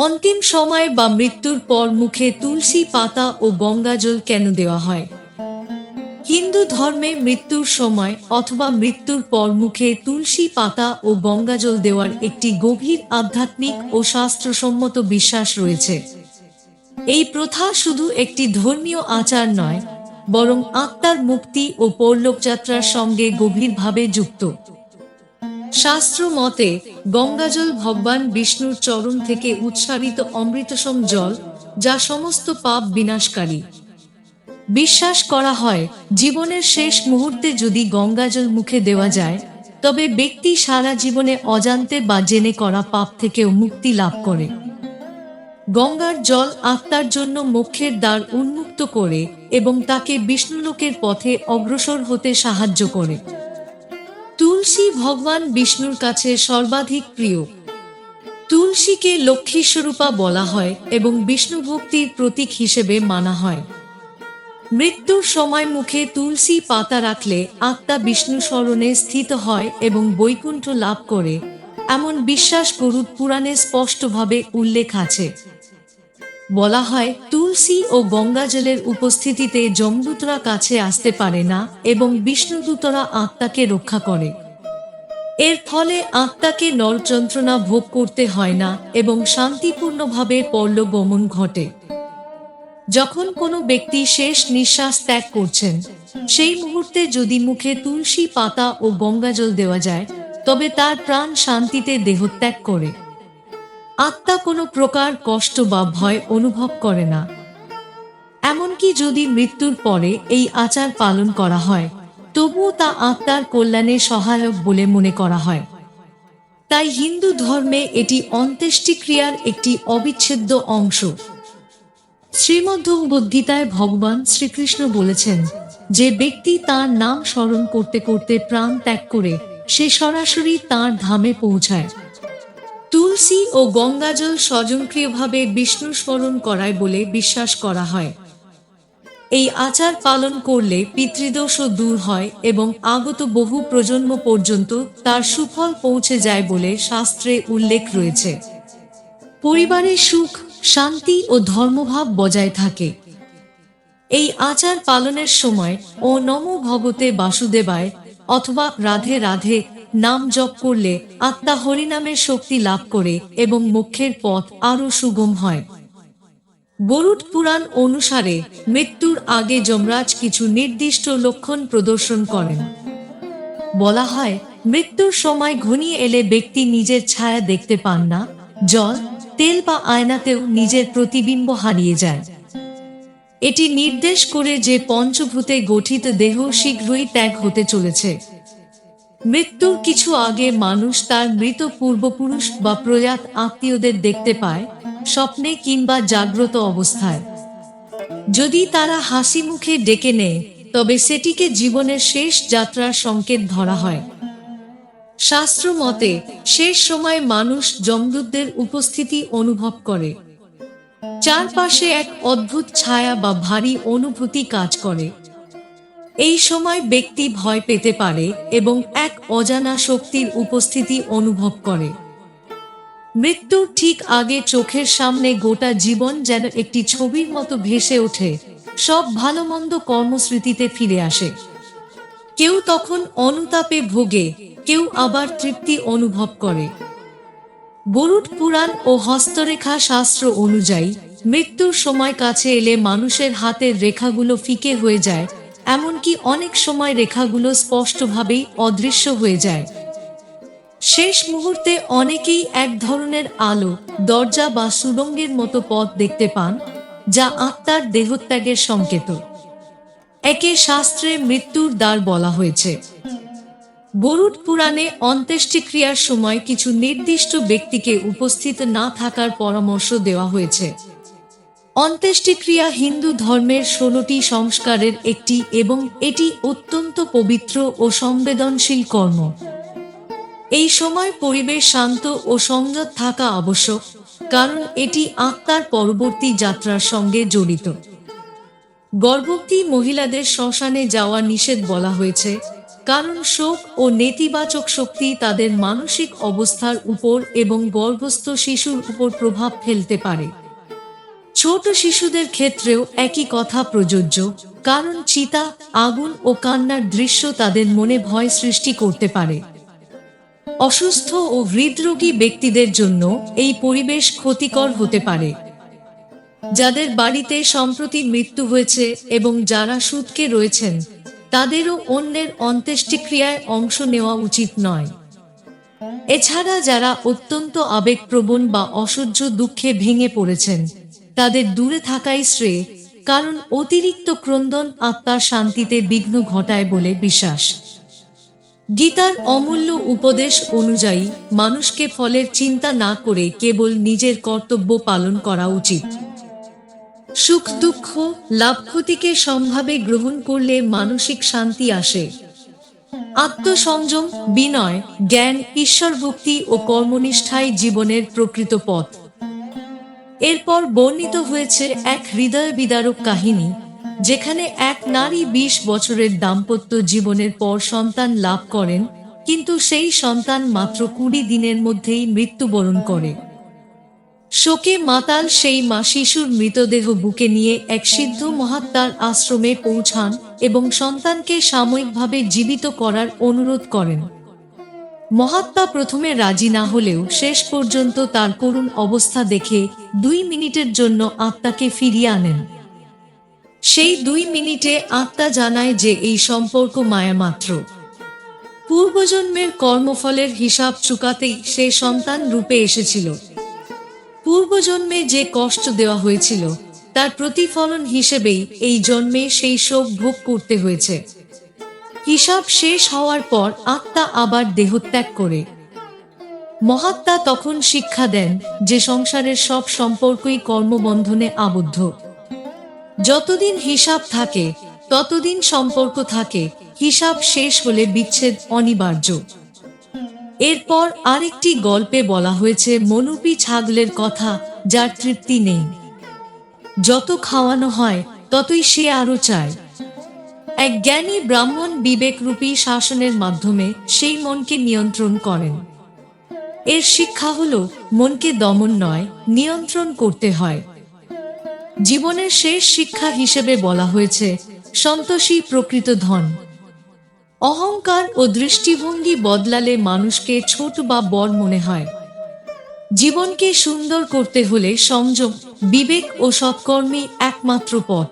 অন্তিম সময় বা মৃত্যুর পর মুখে তুলসী পাতা ও গঙ্গাজল কেন দেওয়া হয়? হিন্দু ধর্মে মৃত্যুর সময় অথবা মৃত্যুর পর মুখে তুলসী পাতা ও গঙ্গাজল দেওয়ার একটি গভীর আধ্যাত্মিক ও শাস্ত্রসম্মত বিশ্বাস রয়েছে। এই প্রথা শুধু একটি ধর্মীয় আচার নয়, বরং আত্মার মুক্তি ও পরলোকযাত্রার সঙ্গে গভীরভাবে যুক্ত। শাস্ত্র মতে গঙ্গাজল ভগবান বিষ্ণুর চরণ থেকে উৎসারিত অমৃতসম জল, যা সমস্ত পাপ বিনাশকারী। বিশ্বাস করা হয় জীবনের শেষ মুহূর্তে যদি গঙ্গাজল মুখে দেওয়া যায়, তবে ব্যক্তি সারা জীবনে অজান্তে বা জেনে করা পাপ থেকেও মুক্তি লাভ করে। গঙ্গার জল আত্মার জন্য মোক্ষের দ্বার উন্মুক্ত করে এবং তাকে বিষ্ণুলোকের পথে অগ্রসর হতে সাহায্য করে। তুলসী ভগবান বিষ্ণুর কাছে সর্বাধিক প্রিয়। তুলসীকে লক্ষ্মীস্বরূপা বলা হয় এবং বিষ্ণু ভক্তির প্রতীক হিসেবে মানা হয়। মৃত্যুর সময় মুখে তুলসী পাতা রাখলে আত্মা বিষ্ণু স্মরণে স্থিত হয় এবং বৈকুণ্ঠ লাভ করে, এমন বিশ্বাস গরুড় পুরাণে স্পষ্টভাবে উল্লেখ আছে। বলা হয় তুলসী ও গঙ্গাজলের উপস্থিতিতে যমদূতরা কাছে আসতে পারে না এবং বিষ্ণুদূতরা আত্মাকে রক্ষা করে। এর ফলে আত্মাকে নরযন্ত্রণা ভোগ করতে হয় না এবং শান্তিপূর্ণভাবে পরলোকগমন ঘটে। যখন কোনো ব্যক্তি শেষ নিঃশ্বাস ত্যাগ করছেন, সেই মুহূর্তে যদি মুখে তুলসী পাতা ও গঙ্গাজল দেওয়া যায়, তবে তার প্রাণ শান্তিতে দেহত্যাগ করে। আত্মা কোনো প্রকার কষ্ট বা ভয় অনুভব করে না। এমনকি যদি মৃত্যুর পরে এই আচার পালন করা হয়, তবুও তা আত্মার কল্যাণে সহায়ক বলে মনে করা হয়। তাই হিন্দু ধর্মে এটি অন্ত্যেষ্টিক্রিয়ার একটি অবিচ্ছেদ্য অংশ। শ্রীমদ্ভগবদ্গীতায় ভগবান শ্রীকৃষ্ণ বলেছেন, যে ব্যক্তি তাঁর নাম স্মরণ করতে করতে প্রাণ ত্যাগ করে, সে সরাসরি তাঁর ধামে পৌঁছায়। তুলসী ও গঙ্গাজল স্বয়ংক্রিয়ভাবে বিষ্ণু স্মরণ করায় বলে বিশ্বাস করা হয়। এই আচার পালন করলে পিতৃদোষও দূর হয় এবং আগত বহু প্রজন্ম পর্যন্ত তার সুফল পৌঁছে যায় বলে শাস্ত্রে উল্লেখ রয়েছে। পরিবারের সুখ, শান্তি ও ধর্মভাব বজায় থাকে। এই আচার পালনের সময় ও নমো ভগবতে বাসুদেবায় অথবা রাধে রাধে নাম জপ করলে আত্মা হরিনামের শক্তি লাভ করে এবং মোক্ষের পথ আরও সুগম হয়। গরুড় পুরাণ অনুসারে মৃত্যুর আগে যমরাজ কিছু নির্দিষ্ট লক্ষণ প্রদর্শন করেন। বলা হয় মৃত্যুর সময় ঘনিয়ে এলে ব্যক্তি নিজের ছায়া দেখতে পান না, জল, তেল বা আয়নাতেও নিজের প্রতিবিম্ব হারিয়ে যায়। এটি নির্দেশ করে যে পঞ্চভূতে গঠিত দেহ শীঘ্রই ত্যাগ হতে চলেছে। মৃত্যুর কিছু আগে মানুষ তার মৃত পূর্বপুরুষ বা প্রয়াত আত্মীয়দের দেখতে পায়, স্বপ্নে কিংবা জাগ্রত অবস্থায়। যদি তারা হাসি মুখে ডেকে নেয়, তবে সেটিকে জীবনের শেষ যাত্রার সংকেত ধরা হয়। শাস্ত্র মতে শেষ সময় মানুষ যমদূতদের উপস্থিতি অনুভব করে। চারপাশে এক অদ্ভুত ছায়া বা ভারী অনুভূতি কাজ করে। এই সময় ব্যক্তি ভয় পেতে পারে এবং এক অজানা শক্তির উপস্থিতি অনুভব করে। মৃত্যুর ঠিক আগে চোখের সামনে গোটা জীবন যেন একটি ছবির মতো ভেসে ওঠে, সব ভালো মন্দ কর্মস্মৃতিতে ফিরে আসে। কেউ তখন অনুতাপে ভোগে, কেউ আবার তৃপ্তি অনুভব করে। গরুড় পুরাণ ও হস্তরেখা শাস্ত্র অনুযায়ী মৃত্যুর সময় কাছে এলে মানুষের হাতের রেখাগুলো ফিকে হয়ে যায়, এমনকি অনেক সময় রেখাগুলো স্পষ্টভাবেই অদৃশ্য হয়ে যায়। শেষ মুহূর্তে অনেকেই এক ধরনের আলো, দরজা বা সুড়ঙ্গের মতো পথ দেখতে পান, যা আত্মার দেহত্যাগের সংকেত। একে শাস্ত্রে মৃত্যুর দ্বার বলা হয়েছে। গরুড় পুরাণে অন্ত্যেষ্টিক্রিয়ার সময় কিছু নির্দিষ্ট ব্যক্তিকে উপস্থিত না থাকার পরামর্শ দেওয়া হয়েছে। অন্ত্যেষ্টিক্রিয়া হিন্দু ধর্মের 16টি সংস্কারের একটি এবং এটি অত্যন্ত পবিত্র ও সংবেদনশীল কর্ম। এই সময় পরিবেশ শান্ত ও সংযত থাকা আবশ্যক, কারণ এটি আত্মার পরবর্তী যাত্রার সঙ্গে জড়িত। গর্ভবতী মহিলাদের শ্মশানে যাওয়া নিষেধ বলা হয়েছে, কারণ শোক ও নেতিবাচক শক্তি তাদের মানসিক অবস্থার উপর এবং গর্ভস্থ শিশুর উপর প্রভাব ফেলতে পারে। ছোট শিশুদের ক্ষেত্রেও একই কথা প্রযোজ্য, কারণ চিতা, আগুন ও কান্নার দৃশ্য তাদের মনে ভয় সৃষ্টি করতে পারে। অসুস্থ ও হৃদরোগী ব্যক্তিদের জন্য এই পরিবেশ ক্ষতিকর হতে পারে। যাদের বাড়িতে সম্প্রতি মৃত্যু হয়েছে এবং যারা সুদকে রয়েছেন, তাদেরও অন্যের অন্ত্যেষ্টিক্রিয়ায় অংশ নেওয়া উচিত নয়। এছাড়া যারা অত্যন্ত আবেগপ্রবণ বা অসহ্য দুঃখে ভেঙে পড়েছেন, তাদের দূরে থাকাই শ্রেয়, কারণ অতিরিক্ত ক্রন্দন আত্মার শান্তিতে বিঘ্ন ঘটায় বলে বিশ্বাস। গীতার অমূল্য উপদেশ অনুযায়ী মানুষকে ফলের চিন্তা না করে কেবল নিজের কর্তব্য পালন করা উচিত। সুখ দুঃখ লাভ ক্ষতিকে সমভাবে গ্রহণ করলে মানসিক শান্তি আসে। আত্মসংযম, বিনয়, জ্ঞান, ঈশ্বরভক্তি ও কর্মনিষ্ঠাই জীবনের প্রকৃত পথ। এরপর বর্ণিত হয়েছে এক হৃদয় বিদারক কাহিনী, যেখানে এক নারী 20 বছরের দাম্পত্য জীবনের পর সন্তান লাভ করেন, কিন্তু সেই সন্তান মাত্র 20 দিনের মধ্যেই মৃত্যুবরণ করে। শোকে মাতাল সেই মা শিশুর মৃতদেহ বুকে নিয়ে এক সিদ্ধ মহাত্মার আশ্রমে পৌঁছান এবং সন্তানকে সাময়িকভাবে জীবিত করার অনুরোধ করেন। মহাত্মা প্রথমে রাজি না হলেও শেষ পর্যন্ত তার করুণ অবস্থা দেখে 2 মিনিটের জন্য আত্মাকে ফিরিয়ে আনেন। সেই 2 মিনিটে আত্মা জানায় যে এই সম্পর্ক মায়ামাত্র। পূর্বজন্মের কর্মফলের হিসাব চুকাতেই সে সন্তান রূপে এসেছিল। পূর্বজন্মে যে কষ্ট দেওয়া হয়েছিল, তার প্রতিফলন হিসেবেই এই জন্মে সেই শোক ভোগ করতে হয়েছে। হিসাব শেষ হওয়ার পর আত্মা আবার দেহত্যাগ করে। মহাত্মা তখন শিক্ষা দেন যে সংসারের সব সম্পর্কই কর্মবন্ধনে আবদ্ধ। যতদিন হিসাব থাকে ততদিন সম্পর্ক থাকে, হিসাব শেষ হলে বিচ্ছেদ অনিবার্য। এরপর আরেকটি গল্পে বলা হয়েছে মনুপী ছাগলের কথা, যার তৃপ্তি নেই। যত খাওয়ানো হয় ততই সে আরো চায়। এক জ্ঞানী ব্রাহ্মণ বিবেকরূপী শাসনের মাধ্যমে সেই মনকে নিয়ন্ত্রণ করেন। এর শিক্ষা হলো মনকে দমন নয়, নিয়ন্ত্রণ করতে হয়। জীবনের শেষ শিক্ষা হিসেবে বলা হয়েছে সন্তোষী প্রকৃত ধন। অহংকার ও দৃষ্টিভঙ্গি বদলালে মানুষকে ছোট বা বড় মনে হয়। জীবনকে সুন্দর করতে হলে সংযম, বিবেক ও সৎকর্মই একমাত্র পথ।